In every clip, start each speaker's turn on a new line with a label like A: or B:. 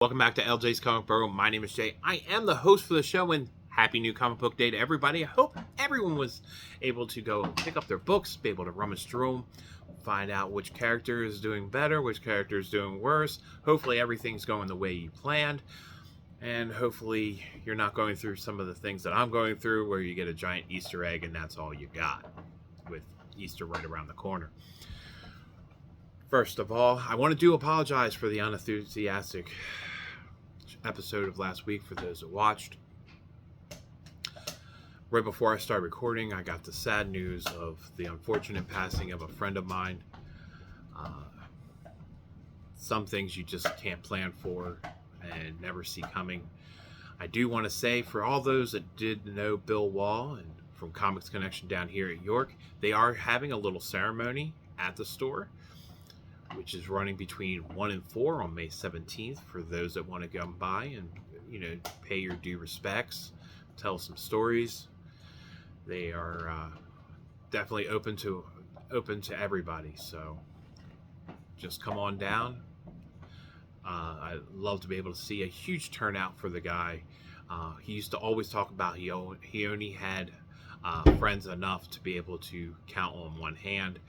A: Welcome back to LJ's Comic Borough. My name is Jay. I am the host for the show, and happy new comic book day to everybody. I hope everyone was able to go pick up their books, be able to rummage through them, find out which character is doing better, which character is doing worse. Hopefully everything's going the way you planned, and hopefully you're not going through some of the things that I'm going through where you get a giant Easter egg and that's all you got, with Easter right around the corner. First of all, I want to apologize for the unenthusiastic episode of last week for those that watched. Right before I started recording, I got the sad news of the unfortunate passing of a friend of mine. Some things you just can't plan for and never see coming. I do want to say, for all those that did know Bill Wall and from Comics Connection down here at York, they are having a little ceremony at the store, which is running between 1 and 4 on May 17th for those that want to come by and, pay your due respects, tell some stories. They are definitely open to everybody, so just come on down. I'd love to be able to see a huge turnout for the guy. He used to always talk about he only had friends enough to be able to count on one hand.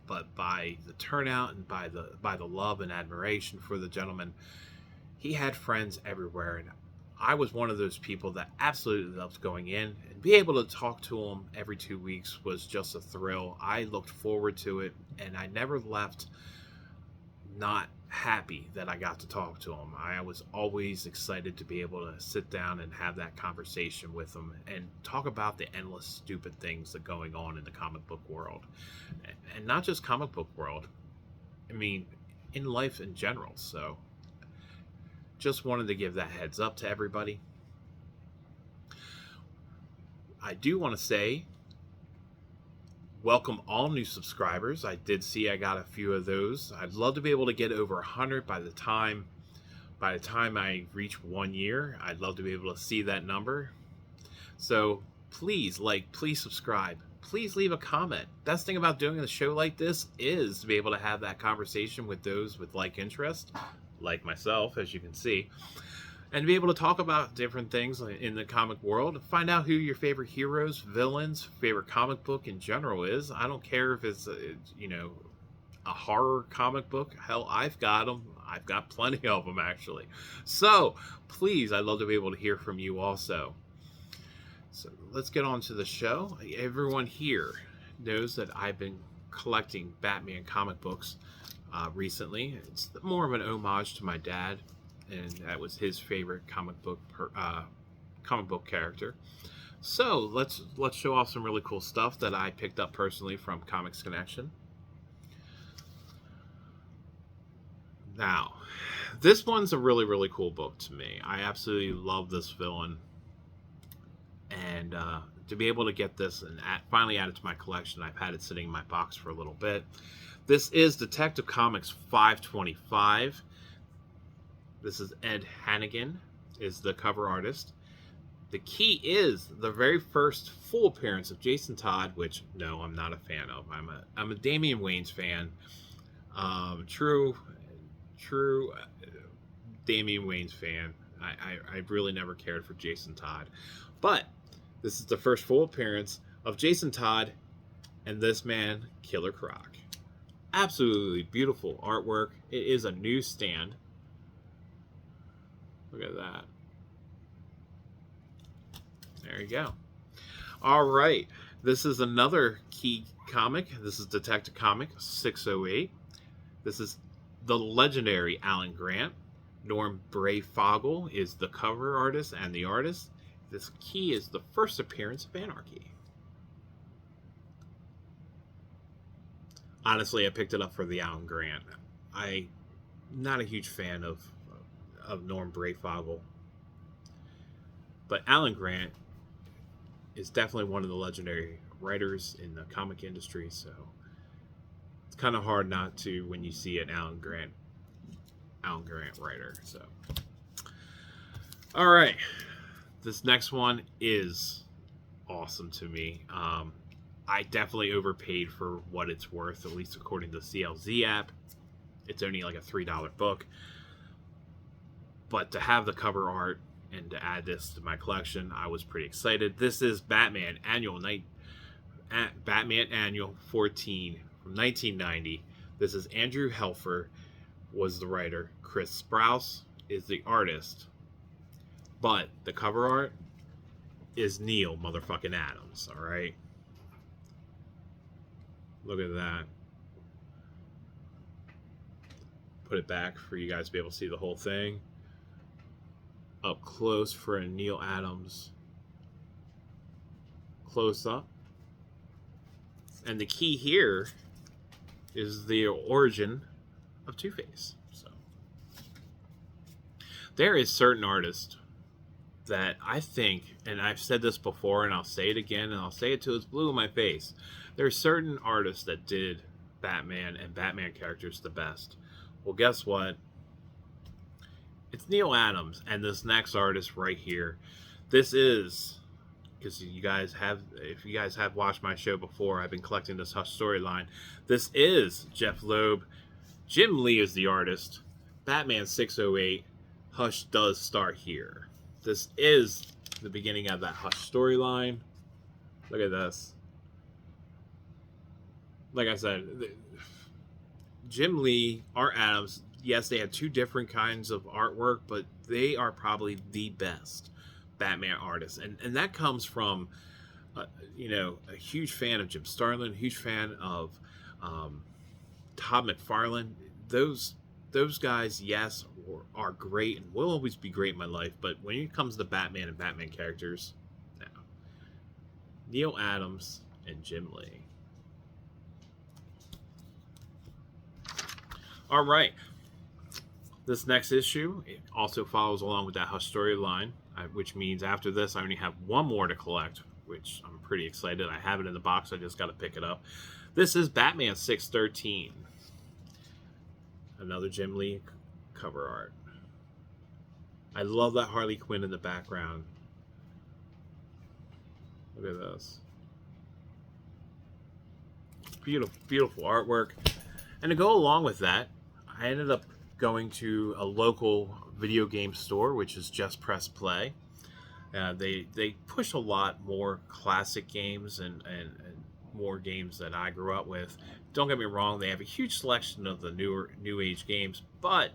A: But by the turnout and by the love and admiration for the gentleman, he had friends everywhere, and I was one of those people that absolutely loved going in, and be able to talk to him every 2 weeks was just a thrill. I looked forward to it, and I never left not happy that I got to talk to him. I was always excited to be able to sit down and have that conversation with him and talk about the endless stupid things that are going on in the comic book world, and not just comic book world. I mean, in life in general. So just wanted to give that heads up to everybody. I do want to say welcome all new subscribers. I did see I got a few of those. I'd love to be able to get over 100 by the time I reach 1 year. I'd love to be able to see that number. So please subscribe. Please leave a comment. Best thing about doing a show like this is to be able to have that conversation with those with like interest, like myself, as you can see, and be able to talk about different things in the comic world. Find out who your favorite heroes, villains, favorite comic book in general is. I don't care if it's a horror comic book. Hell, I've got them. I've got plenty of them, actually. So please, I'd love to be able to hear from you also. So let's get on to the show. Everyone here knows that I've been collecting Batman comic books recently. It's more of an homage to my dad, and that was his favorite comic book character. So let's show off some really cool stuff that I picked up personally from Comics Connection. Now, this one's a really, really cool book to me. I absolutely love this villain, and to be able to get this and finally add it to my collection, I've had it sitting in my box for a little bit. This is Detective Comics 525. This is Ed Hannigan is the cover artist. The key is the very first full appearance of Jason Todd, which no, I'm not a fan of. I'm a Damian Wayans fan. True Damian Wayans fan. I really never cared for Jason Todd, but this is the first full appearance of Jason Todd and this man, Killer Croc. Absolutely beautiful artwork. It is a newsstand. Look at that. There you go. All right. This is another key comic. This is Detective Comic 608. This is the legendary Alan Grant. Norm Breyfogle is the cover artist and the artist. This key is the first appearance of Anarchy. Honestly, I picked it up for the Alan Grant. I'm not a huge fan of Norm Breyfogle, but Alan Grant is definitely one of the legendary writers in the comic industry, so it's kind of hard not to when you see an Alan Grant writer. So all right, this next one is awesome to me. I definitely overpaid for what it's worth, at least according to the CLZ app. It's only like a $3 book. But to have the cover art and to add this to my collection, I was pretty excited. This is Batman Annual 14 from 1990. This is Andrew Helfer was the writer. Chris Sprouse is the artist. But the cover art is Neil motherfucking Adams, alright? Look at that. Put it back for you guys to be able to see the whole thing. Up close for a Neil Adams close up. And the key here is the origin of Two-Face. So there is certain artists that I think, and I've said this before and I'll say it again and I'll say it till it's blue in my face. There are certain artists that did Batman and Batman characters the best. Well, guess what? It's Neil Adams and this next artist right here. This is, because if you guys have watched my show before, I've been collecting this Hush storyline. This is Jeff Loeb. Jim Lee is the artist. Batman 608. Hush does start here. This is the beginning of that Hush storyline. Look at this. Like I said, Jim Lee, Art Adams, yes, they have two different kinds of artwork, but they are probably the best Batman artists. And that comes from, you know, a huge fan of Jim Starlin, huge fan of Todd McFarlane. Those guys, yes, are great and will always be great in my life. But when it comes to Batman and Batman characters, no. Neil Adams and Jim Lee. All right. This next issue it also follows along with that Hush storyline, which means after this I only have one more to collect, which I'm pretty excited. I have it in the box. I just got to pick it up. This is Batman 613. Another Jim Lee cover art. I love that Harley Quinn in the background. Look at this. Beautiful, beautiful artwork. And to go along with that, I ended up going to a local video game store, which is Just Press Play. They push a lot more classic games and more games that I grew up with. Don't get me wrong, they have a huge selection of the new age games, but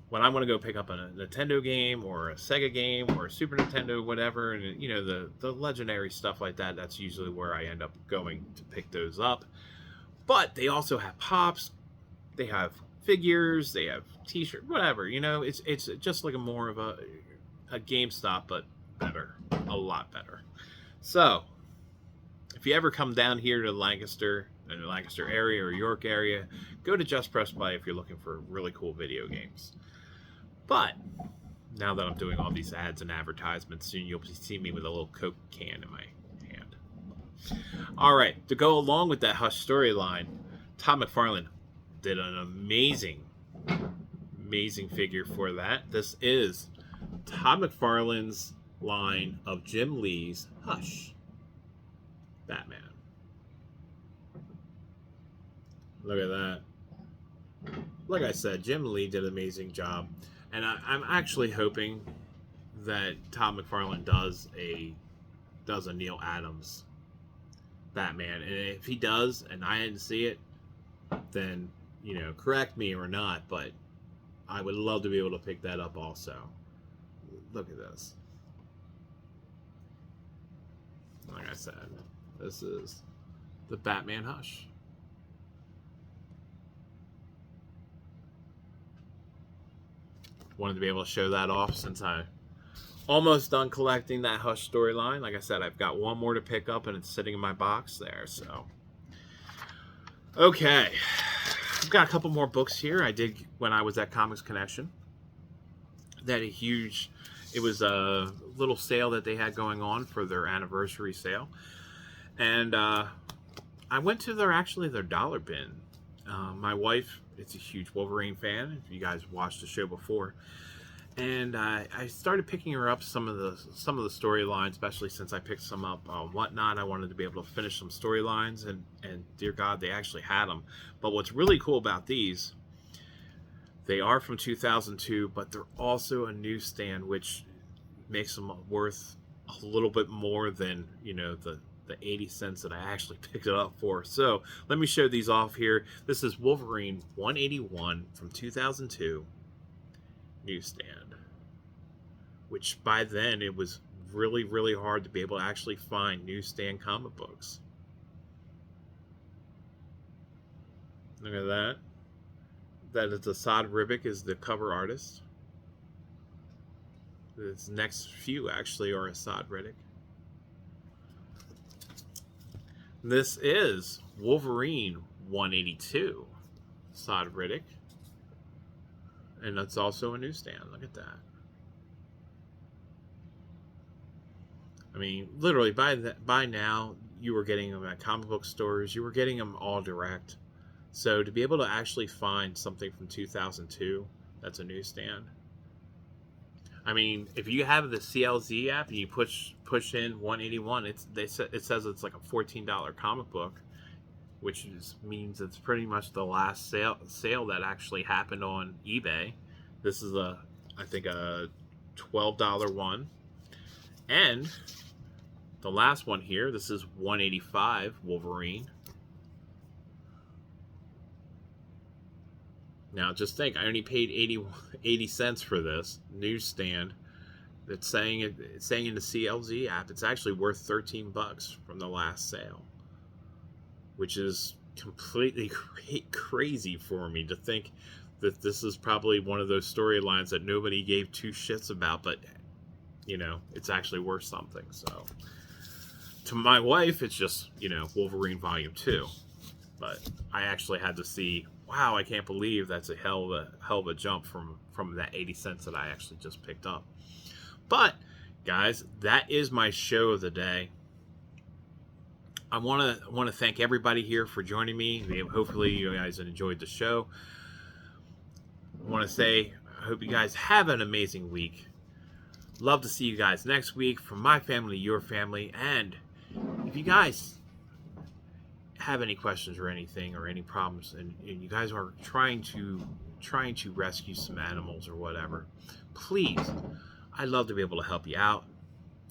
A: when I want to go pick up a Nintendo game or a Sega game or a Super Nintendo, whatever, and you know, the legendary stuff like that, that's usually where I end up going to pick those up. But they also have pops, they have figures, they have t-shirts, whatever, you know, it's just like a more of a GameStop, but better, a lot better. So if you ever come down here to Lancaster, in the Lancaster area or York area, go to Just Press Play if you're looking for really cool video games. But now that I'm doing all these ads and advertisements, soon you'll see me with a little Coke can in my hand. All right, to go along with that Hush storyline, Todd McFarlane did an amazing figure for that. This is Todd McFarlane's line of Jim Lee's Hush Batman. Look at that. Like I said, Jim Lee did an amazing job. And I'm actually hoping that Todd McFarlane does a Neil Adams Batman. And if he does, and I didn't see it, then, you know, correct me or not, but I would love to be able to pick that up also. Look at this. Like I said, this is the Batman Hush. Wanted to be able to show that off since I'm almost done collecting that Hush storyline. Like I said, I've got one more to pick up and it's sitting in my box there. So, okay. I've got a couple more books here. I did when I was at Comics Connection. They had a huge, it was a little sale that they had going on for their anniversary sale. And I went to their dollar bin. My wife, it's a huge Wolverine fan, if you guys watched the show before, and I started picking her up some of the storylines, especially since I picked some up on Whatnot. I wanted to be able to finish some storylines, and dear God, they actually had them. But what's really cool about these They are from 2002, but they're also a newsstand, which makes them worth a little bit more than, the 80 cents that I actually picked it up for. So let me show these off here. This is Wolverine 181 from 2002 newsstand, which by then it was really, really hard to be able to actually find newsstand comic books. Look at that. That is Assad Ribic is the cover artist. This next few actually are Assad Ribic. This is Wolverine 182, Assad Ribic. And that's also a newsstand. Look at that. I mean, literally by now, you were getting them at comic book stores. You were getting them all direct. So to be able to actually find something from 2002 that's a newsstand. I mean, if you have the CLZ app and you push in 181, it says it's like a $14 comic book, which means it's pretty much the last sale that actually happened on eBay. This is I think a $12 one, and the last one here. This is 185 Wolverine. Now, just think, I only paid 80 cents for this newsstand. It's saying in the CLZ app, it's actually worth 13 bucks from the last sale, which is completely crazy for me to think that this is probably one of those storylines that nobody gave two shits about, but it's actually worth something. So, to my wife, it's just Wolverine Volume 2, but I actually had to see. Wow, I can't believe that's a hell of a jump from that 80 cents that I actually just picked up. But guys, that is my show of the day. I want to thank everybody here for joining me. Hopefully you guys enjoyed the show. I want to say I hope you guys have an amazing week. Love to see you guys next week. From my family to your family. And if you guys have any questions or anything or any problems, and you guys are trying to rescue some animals or whatever, please, I'd love to be able to help you out.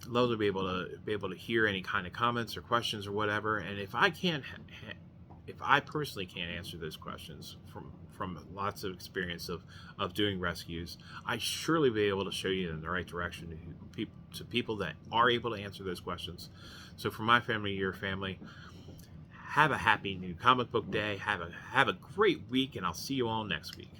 A: I'd love to be able to hear any kind of comments or questions or whatever. And if I personally can't answer those questions from lots of experience of doing rescues, I surely be able to show you in the right direction to people that are able to answer those questions. So for my family, your family, have a happy new comic book day. Have a great week, and I'll see you all next week.